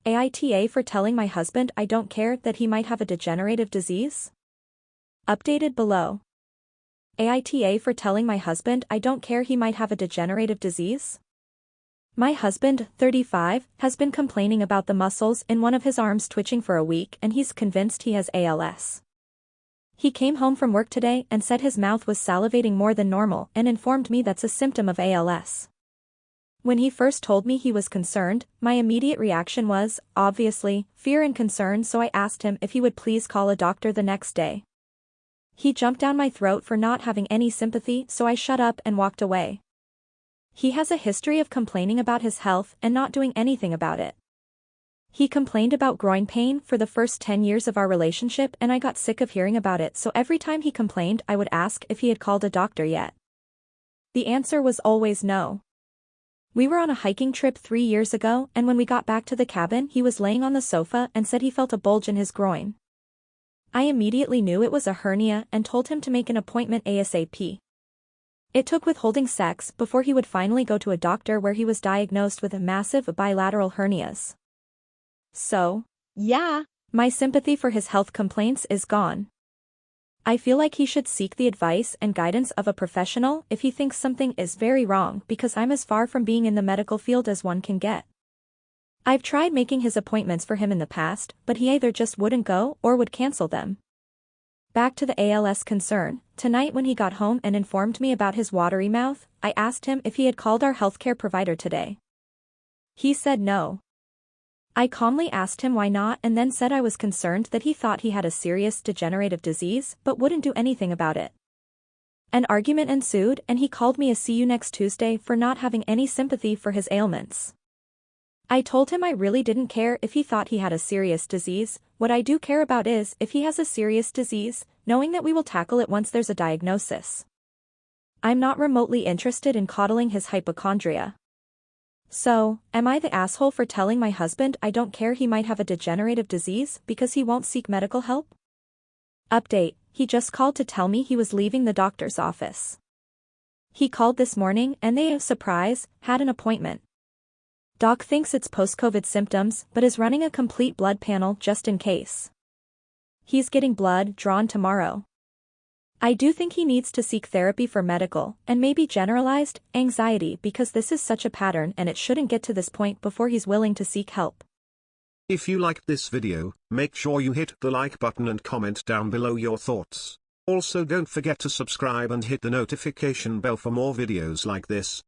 AITA for telling my husband I don't care that he might have a degenerative disease? Updated below. AITA for telling my husband I don't care he might have a degenerative disease? My husband, 35, has been complaining about the muscles in one of his arms twitching for a week and he's convinced he has ALS. He came home from work today and said his mouth was salivating more than normal and informed me that's a symptom of ALS. When he first told me he was concerned, my immediate reaction was, obviously, fear and concern, so I asked him if he would please call a doctor the next day. He jumped down my throat for not having any sympathy, so I shut up and walked away. He has a history of complaining about his health and not doing anything about it. He complained about groin pain for the first 10 years of our relationship and I got sick of hearing about it, so every time he complained I would ask if he had called a doctor yet. The answer was always no. We were on a hiking trip 3 years ago and when we got back to the cabin he was laying on the sofa and said he felt a bulge in his groin. I immediately knew it was a hernia and told him to make an appointment ASAP. It took withholding sex before he would finally go to a doctor where he was diagnosed with a massive bilateral hernias. So, yeah, my sympathy for his health complaints is gone. I feel like he should seek the advice and guidance of a professional if he thinks something is very wrong because I'm as far from being in the medical field as one can get. I've tried making his appointments for him in the past, but he either just wouldn't go or would cancel them. Back to the ALS concern, tonight when he got home and informed me about his watery mouth, I asked him if he had called our healthcare provider today. He said no. I calmly asked him why not and then said I was concerned that he thought he had a serious degenerative disease but wouldn't do anything about it. An argument ensued and he called me a "see you next Tuesday" for not having any sympathy for his ailments. I told him I really didn't care if he thought he had a serious disease, what I do care about is if he has a serious disease, knowing that we will tackle it once there's a diagnosis. I'm not remotely interested in coddling his hypochondria. So, am I the asshole for telling my husband I don't care he might have a degenerative disease because he won't seek medical help? Update, he just called to tell me he was leaving the doctor's office. He called this morning and they, surprise, had an appointment. Doc thinks it's post-COVID symptoms but is running a complete blood panel just in case. He's getting blood drawn tomorrow. I do think he needs to seek therapy for medical and maybe generalized anxiety because this is such a pattern and it shouldn't get to this point before he's willing to seek help. If you liked this video, make sure you hit the like button and comment down below your thoughts. Also don't forget to subscribe and hit the notification bell for more videos like this.